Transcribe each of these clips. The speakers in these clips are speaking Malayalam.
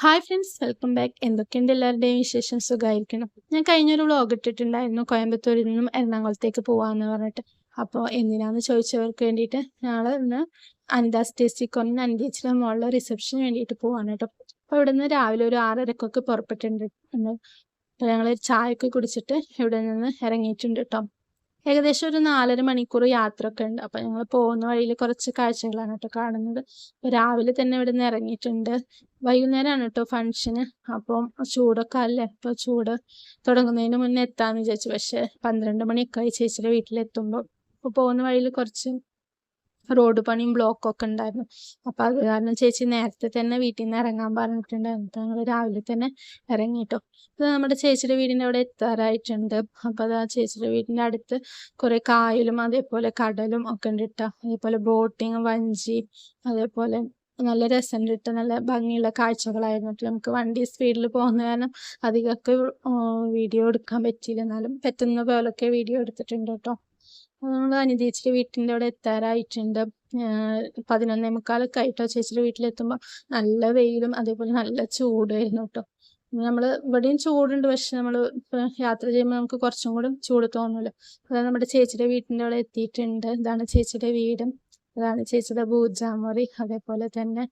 Hi friends, welcome back. എന്തൊക്കെയുണ്ട് എല്ലാവരുടെയും വിശേഷം? സുഖമായിരിക്കണം. ഞാൻ കഴിഞ്ഞൊരു വ്ളോഗ് ഇട്ടിട്ടുണ്ടായിരുന്നു കോയമ്പത്തൂരിൽ നിന്നും എറണാകുളത്തേക്ക് പോകാമെന്ന് പറഞ്ഞിട്ട്. അപ്പോൾ എന്തിനാന്ന് ചോദിച്ചവർക്ക് വേണ്ടിയിട്ട് ഞങ്ങൾ ഇന്ന് അനിതാസ് ടേസ്റ്റി കോർണർ അനിതേച്ചിയുടെ മോളുടെ റിസപ്ഷന് വേണ്ടിയിട്ട് പോകാൻ കേട്ടോ. അപ്പോൾ ഇവിടെ നിന്ന് രാവിലെ ഒരു 6:30 പുറപ്പെട്ടിട്ടുണ്ട്. അപ്പോൾ ഞങ്ങൾ ചായയൊക്കെ കുടിച്ചിട്ട് ഇവിടെ നിന്ന് ഇറങ്ങിയിട്ടുണ്ട് കേട്ടോ. ഏകദേശം ഒരു 4.5 മണിക്കൂർ യാത്രയൊക്കെ ഉണ്ട്. അപ്പോൾ ഞങ്ങൾ പോകുന്ന വഴിയിൽ കുറച്ച് കാഴ്ചകളാണ് കേട്ടോ കാണുന്നത്. അപ്പോൾ രാവിലെ തന്നെ ഇവിടെ നിന്ന് ഇറങ്ങിയിട്ടുണ്ട്. വൈകുന്നേരമാണ് കേട്ടോ ഫംഗ്ഷന്. അപ്പം ചൂടൊക്കെ അല്ലേ, അപ്പോൾ ചൂട് തുടങ്ങുന്നതിന് മുന്നേ എത്താമെന്ന് വിചാരിച്ചു. പക്ഷേ 12 മണിയൊക്കെ ആയി ചേച്ചിയുടെ വീട്ടിലെത്തുമ്പോൾ. അപ്പോൾ പോകുന്ന വഴിയിൽ കുറച്ച് റോഡ് പണിയും ബ്ലോക്കൊക്കെ ഉണ്ടായിരുന്നു. അപ്പോൾ അത് കാരണം ചേച്ചി നേരത്തെ തന്നെ വീട്ടിൽ നിന്ന് ഇറങ്ങാൻ പറഞ്ഞിട്ടുണ്ടായിരുന്നു. ഞങ്ങൾ രാവിലെ തന്നെ ഇറങ്ങി കേട്ടോ. ഇത് നമ്മുടെ ചേച്ചിയുടെ വീടിൻ്റെ അവിടെ എത്താറായിട്ടുണ്ട്. അപ്പോൾ അത് ആ ചേച്ചിയുടെ വീടിൻ്റെ അടുത്ത് കുറേ കായലും അതേപോലെ കടലും ഒക്കെ ഉണ്ട് കേട്ടോ. അതേപോലെ ബോട്ടിങ്, വഞ്ചി, അതേപോലെ നല്ല രസമുണ്ട് കേട്ടോ. നല്ല ഭംഗിയുള്ള കാഴ്ചകളായിരുന്നു കേട്ടോ. നമുക്ക് വണ്ടി സ്പീഡിൽ പോകുന്ന കാരണം അധികമൊക്കെ വീഡിയോ എടുക്കാൻ പറ്റിയില്ല. എന്നാലും പറ്റുന്ന പോലൊക്കെ വീഡിയോ എടുത്തിട്ടുണ്ട് കേട്ടോ. നമ്മൾ അനിതേച്ചിയുടെ വീട്ടിൻ്റെ അവിടെ എത്താറായിട്ടുണ്ട്. 11:45 ആയിട്ടോ ചേച്ചിയുടെ വീട്ടിലെത്തുമ്പോൾ. നല്ല വെയിലും അതേപോലെ നല്ല ചൂടായിരുന്നു കേട്ടോ. നമ്മൾ ഇവിടെയും ചൂടുണ്ട്, പക്ഷെ നമ്മൾ യാത്ര ചെയ്യുമ്പോൾ നമുക്ക് കുറച്ചും കൂടി ചൂട് തോന്നുമല്ലോ. അതായത് നമ്മുടെ ചേച്ചിയുടെ വീട്ടിൻ്റെ അവിടെ എത്തിയിട്ടുണ്ട്. ഇതാണ് ചേച്ചിയുടെ വീടും, ഇതാണ് ചേച്ചിയുടെ പൂജാമുറി, അതേപോലെ തന്നെ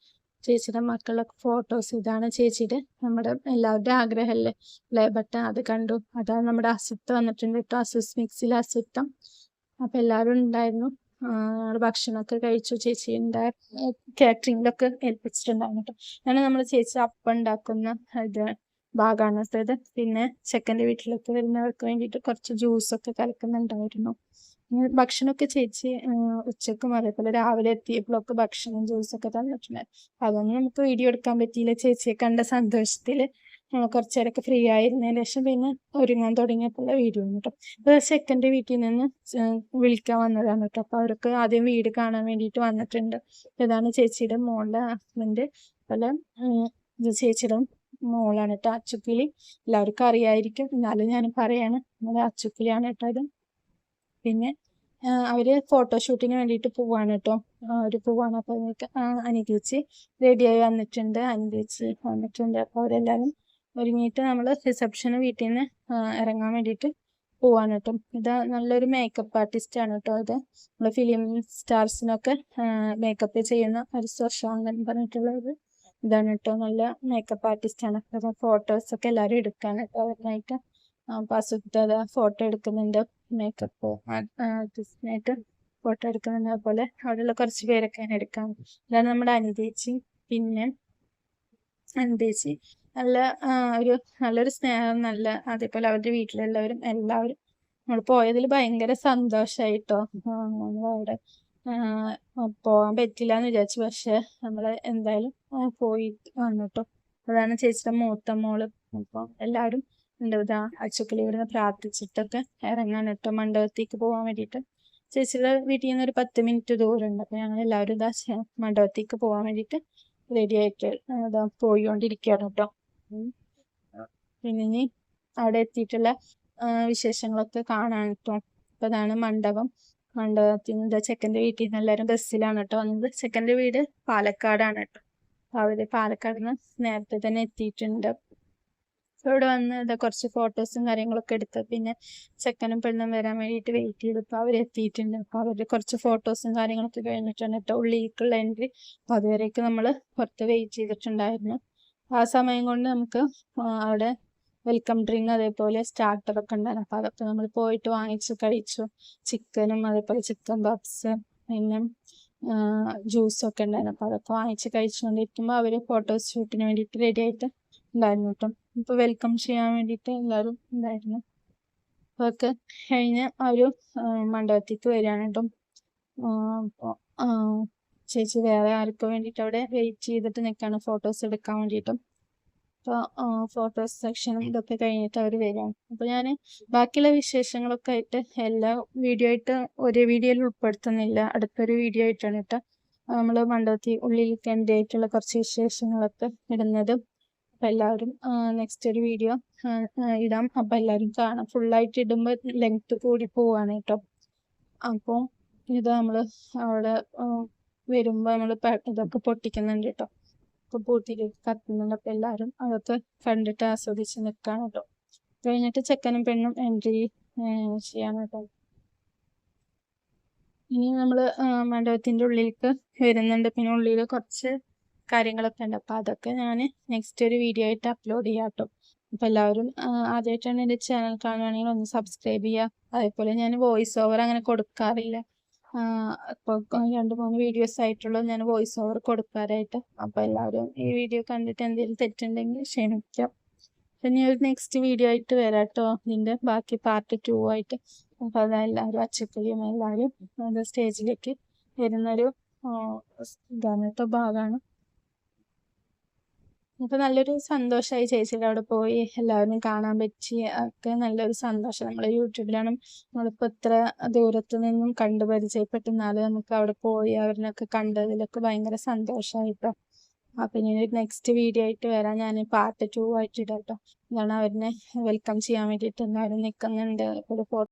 ചേച്ചിയുടെ മക്കളുടെ ഫോട്ടോസ്. ഇതാണ് ചേച്ചിയുടെ നമ്മുടെ എല്ലാവരുടെയും ആഗ്രഹമല്ലേ പ്ലേ ബട്ടൺ, അത് കണ്ടു. അതാണ് നമ്മുടെ അസുത്തം വന്നിട്ടുണ്ട് കേട്ടോ. അസുസ് മിക്സിലെ അസുത്തം. അപ്പം എല്ലാവരും ഉണ്ടായിരുന്നു. ഞങ്ങൾ ഭക്ഷണമൊക്കെ കഴിച്ചു. ചേച്ചി കാറ്ററിങ്ങിലൊക്കെ ഏൽപ്പിച്ചിട്ടുണ്ടായിരുന്നു കേട്ടോ. ഞാൻ നമ്മുടെ ചേച്ചി അപ്പം ഉണ്ടാക്കുന്ന ഇത് ഭാഗമാണ് ഇത്. പിന്നെ ചെക്കൻ്റെ വീട്ടിലൊക്കെ വരുന്നവർക്ക് വേണ്ടിയിട്ട് കുറച്ച് ജ്യൂസൊക്കെ കലക്കുന്നുണ്ടായിരുന്നു. ഭക്ഷണമൊക്കെ ചേച്ചി ഉച്ചക്കും അതേപോലെ രാവിലെ എത്തിയപ്പോഴൊക്കെ ഭക്ഷണം ജ്യൂസൊക്കെ തന്നിട്ടുണ്ടായിരുന്നു. അതൊന്നും നമുക്ക് വീഡിയോ എടുക്കാൻ പറ്റിയില്ല. ചേച്ചിയെ കണ്ട സന്തോഷത്തിൽ കുറച്ച് നേരമൊക്കെ ഫ്രീ ആയിരുന്നതിന് ശേഷം പിന്നെ ഒരുങ്ങാൻ തുടങ്ങിയപ്പോഴുള്ള വീഡിയോ കേട്ടോ. അപ്പോൾ ചെക്കൻ്റെ വീട്ടിൽ നിന്ന് വിളിക്കാൻ വന്നതാണ് കേട്ടോ. അപ്പോൾ അവർക്ക് ആദ്യം വീട് കാണാൻ വേണ്ടിയിട്ട് വന്നിട്ടുണ്ട്. ഇതാണ് ചേച്ചിയുടെ മോളുടെ ഹസ്ബൻഡ്. അതുപോലെ ചേച്ചിയുടെ മോളാണ് കേട്ടോ, അച്ചുക്കിളി. എല്ലാവർക്കും അറിയായിരിക്കും, എന്നാലും ഞാൻ പറയാണ്, നമ്മുടെ അച്ചുക്കിളിയാണ് കേട്ടോ ഇത്. പിന്നെ അവര് ഫോട്ടോഷൂട്ടിന് വേണ്ടിയിട്ട് പോവാണ് കേട്ടോ. അവർ പോവാണ്. അപ്പോൾ അനിതേച്ചി റെഡിയായി വന്നിട്ടുണ്ട്, അനിതേച്ചി വന്നിട്ടുണ്ട്. അപ്പോൾ അവരെല്ലാവരും ഒരുങ്ങിയിട്ട് നമ്മൾ റിസപ്ഷന് വീട്ടിൽ നിന്ന് ഇറങ്ങാൻ വേണ്ടിയിട്ട് പോവാണ് കേട്ടോ. ഇത് നല്ലൊരു മേക്കപ്പ് ആർട്ടിസ്റ്റ് ആണ് കേട്ടോ. ഇത് നമ്മൾ ഫിലിം സ്റ്റാർസിനൊക്കെ മേക്കപ്പ് ചെയ്യുന്ന ഒരു ശശാങ്കൻ പറഞ്ഞിട്ടുള്ളത് ഇതാണ് കേട്ടോ. നല്ല മേക്കപ്പ് ആർട്ടിസ്റ്റ് ആണ്. അപ്പോൾ ഫോട്ടോസൊക്കെ എല്ലാവരും എടുക്കാൻ കേട്ടോ അവരിനായിട്ട്. അപ്പോൾ അസുദ്ധത ഫോട്ടോ എടുക്കുന്നുണ്ട്, മേക്കപ്പ് ആർട്ടിസ്റ്റിനായിട്ട് ഫോട്ടോ എടുക്കുന്നുണ്ട്. അതുപോലെ അവിടെയുള്ള കുറച്ച് പേരൊക്കെ എടുക്കാം. ഇതാണ് നമ്മുടെ അനിതേച്ചി. പിന്നെ അനിതേച്ചി നല്ലൊരു സ്നേഹം, നല്ല അതേപോലെ അവരുടെ വീട്ടിലുള്ളവരും എല്ലാവരും. നമ്മൾ പോയതിൽ ഭയങ്കര സന്തോഷമായിട്ടോ. നമ്മളവിടെ പോകാൻ പറ്റില്ല എന്ന് വിചാരിച്ചു, പക്ഷെ നമ്മൾ എന്തായാലും പോയി വന്നു കേട്ടോ. അതാണ് ചേച്ചിയുടെ മൂത്ത മോള്. അപ്പോൾ എല്ലാവരും ഉണ്ട്. ഇതാ അച്ചുക്കളി ഇവിടുന്ന് പ്രാർത്ഥിച്ചിട്ടൊക്കെ ഇറങ്ങാൻ കേട്ടോ മണ്ഡപത്തേക്ക് പോകാൻ വേണ്ടിയിട്ട്. ചേച്ചിയുടെ വീട്ടിൽ നിന്ന് ഒരു 10 മിനിറ്റ് ദൂരമുണ്ട്. അപ്പോൾ ഞങ്ങൾ എല്ലാവരും ഇതാ മണ്ഡപത്തേക്ക് പോകാൻ വേണ്ടിയിട്ട് റെഡി ആയിട്ട് ഇതാ പോയിക്കൊണ്ടിരിക്കുകയാണ് കേട്ടോ. പിന്നെ ഇനി അവിടെ എത്തിയിട്ടുള്ള വിശേഷങ്ങളൊക്കെ കാണാൻ കേട്ടോ. അപ്പോൾ അതാണ് മണ്ഡപം. മണ്ഡപത്തിൽ നിന്ന് ചെക്കൻ്റെ വീട്ടിൽ നിന്ന് എല്ലാവരും ബസ്സിലാണ് കേട്ടോ വന്നത്. ചെക്കൻ്റെ വീട് പാലക്കാടാണ് കേട്ടോ. അവര് പാലക്കാട് നിന്ന് നേരത്തെ തന്നെ എത്തിയിട്ടുണ്ട്. ഇവിടെ വന്ന് ഇതാ കുറച്ച് ഫോട്ടോസും കാര്യങ്ങളൊക്കെ എടുത്ത് പിന്നെ ചെക്കനും പെണ്ണും വരാൻ വേണ്ടിയിട്ട് വെയിറ്റ് ചെയ്തപ്പോൾ അവർ എത്തിയിട്ടുണ്ട്. അപ്പോൾ അവരുടെ കുറച്ച് ഫോട്ടോസും കാര്യങ്ങളൊക്കെ കഴിഞ്ഞിട്ടാണ് കേട്ടോ ഉള്ളിലേക്കുള്ള എൻട്രി. അപ്പോൾ അതുവരേക്ക് നമ്മൾ പുറത്ത് വെയിറ്റ് ചെയ്തിട്ടുണ്ടായിരുന്നു. ആ സമയം കൊണ്ട് നമുക്ക് അവിടെ വെൽക്കം ഡ്രിങ്ക് അതേപോലെ സ്റ്റാർട്ടറൊക്കെ ഉണ്ടായിരുന്നു. അപ്പോൾ അതൊക്കെ നമ്മൾ പോയിട്ട് വാങ്ങിച്ച് കഴിച്ചു. ചിക്കനും അതേപോലെ ചിക്കൻ പപ്സ് പിന്നെ ജ്യൂസൊക്കെ ഉണ്ടായിരുന്നു. അപ്പോൾ അതൊക്കെ വാങ്ങിച്ച് കഴിച്ചുകൊണ്ടിരിക്കുമ്പോൾ അവർ ഫോട്ടോസ് ഷൂട്ടിന് വേണ്ടിയിട്ട് റെഡി ആയിട്ട് ഉണ്ടായിരുന്നു കേട്ടോ. ഇപ്പോൾ വെൽക്കം ചെയ്യാൻ വേണ്ടിയിട്ട് എല്ലാവരും ഉണ്ടായിരുന്നു. അപ്പോൾ ഒക്കെ കഴിഞ്ഞ് അവർ മണ്ഡപത്തേക്ക് വരികയാണ് കേട്ടോ. അപ്പോൾ ചേച്ചി വേറെ ആർക്കും വേണ്ടിയിട്ട് അവിടെ വെയിറ്റ് ചെയ്തിട്ട് നിൽക്കുകയാണ് ഫോട്ടോസ് എടുക്കാൻ വേണ്ടിയിട്ടും. അപ്പോൾ ഫോട്ടോസ് സെക്ഷനും ഇതൊക്കെ കഴിഞ്ഞിട്ട് അവർ വരികയാണ്. അപ്പോൾ ഞാൻ ബാക്കിയുള്ള വിശേഷങ്ങളൊക്കെ ആയിട്ട് എല്ലാ വീഡിയോ ആയിട്ട് ഒരേ വീഡിയോയിൽ ഉൾപ്പെടുത്തുന്നില്ല, അടുത്തൊരു വീഡിയോ ആയിട്ടാണ് കേട്ടോ നമ്മൾ മണ്ഡപത്തിൽ ഉള്ളിൽ കണ്ടായിട്ടുള്ള കുറച്ച് വിശേഷങ്ങളൊക്കെ ഇടുന്നത്. അപ്പോൾ എല്ലാവരും നെക്സ്റ്റ് ഒരു വീഡിയോ ഇടാം. അപ്പോൾ എല്ലാവരും കാണാം. ഫുള്ളായിട്ട് ഇടുമ്പോൾ ലെങ്ത്ത് കൂടി പോവാണ് കേട്ടോ. അപ്പോൾ ഇത് നമ്മൾ അവിടെ വരുമ്പോൾ നമ്മൾ ഇതൊക്കെ പൊട്ടിക്കുന്നുണ്ട് കേട്ടോ. ഒക്കെ പൂത്തിരി കത്തുന്നുണ്ട്. അപ്പോൾ എല്ലാവരും അതൊക്കെ കണ്ടിട്ട് ആസ്വദിച്ച് നിൽക്കുകയാണ് കേട്ടോ. കഴിഞ്ഞിട്ട് ചെക്കനും പെണ്ണും എൻട്രി ചെയ്യാൻ കേട്ടോ. ഇനി നമ്മൾ മണ്ഡപത്തിൻ്റെ ഉള്ളിലേക്ക് വരുന്നുണ്ട്. പിന്നെ ഉള്ളിൽ കുറച്ച് കാര്യങ്ങളൊക്കെ ഉണ്ട്. അപ്പോൾ അതൊക്കെ ഞാൻ നെക്സ്റ്റ് ഒരു വീഡിയോ ആയിട്ട് അപ്ലോഡ് ചെയ്യാം കേട്ടോ. അപ്പോൾ എല്ലാവരും ആദ്യമായിട്ടാണ് എൻ്റെ ചാനൽ കാണുകയാണെങ്കിൽ ഒന്ന് സബ്സ്ക്രൈബ് ചെയ്യുക. അതേപോലെ ഞാൻ വോയിസ് ഓവർ അങ്ങനെ കൊടുക്കാറില്ല. ഇപ്പോൾ 2-3 വീഡിയോസ് ആയിട്ടുള്ള ഞാൻ വോയിസ് ഓവർ കൊടുക്കാറായിട്ട്. അപ്പോൾ എല്ലാവരും ഈ വീഡിയോ കണ്ടിട്ട് എന്തെങ്കിലും തെറ്റുണ്ടെങ്കിൽ ക്ഷമിക്കാം. പിന്നെ ഒരു നെക്സ്റ്റ് വീഡിയോ ആയിട്ട് വരാം കേട്ടോ. ഇതിൻ്റെ ബാക്കി പാർട്ട് 2 ആയിട്ട്. അപ്പോൾ അതെല്ലാവരും അച്ചക്കരിയും എല്ലാവരും സ്റ്റേജിലേക്ക് വരുന്നൊരു ഇതാണ് കേട്ടോ, ഭാഗമാണ്. അപ്പോൾ നല്ലൊരു സന്തോഷമായി ചേച്ചിയുടെ അവിടെ പോയി എല്ലാവരും കാണാൻ പറ്റി. ഒക്കെ നല്ലൊരു സന്തോഷം. നമ്മൾ യൂട്യൂബിലാണ് നമ്മളിപ്പോൾ ഇത്ര ദൂരത്തു നിന്നും കണ്ടു പരിചയപ്പെട്ടുന്നാലും നമുക്ക് അവിടെ പോയി അവരിനൊക്കെ കണ്ടതിലൊക്കെ ഭയങ്കര സന്തോഷമായിട്ടോ. അപ്പം ഇനി ഒരു നെക്സ്റ്റ് വീഡിയോ ആയിട്ട് വരാം. ഞാൻ പാർട്ട് 2 ആയിട്ട് ഇടാം കേട്ടോ. ഇതാണ് അവരിനെ വെൽക്കം ചെയ്യാൻ വേണ്ടിയിട്ട് എല്ലാവരും നിൽക്കുന്നുണ്ട്. ഒരു ഫോട്ടോ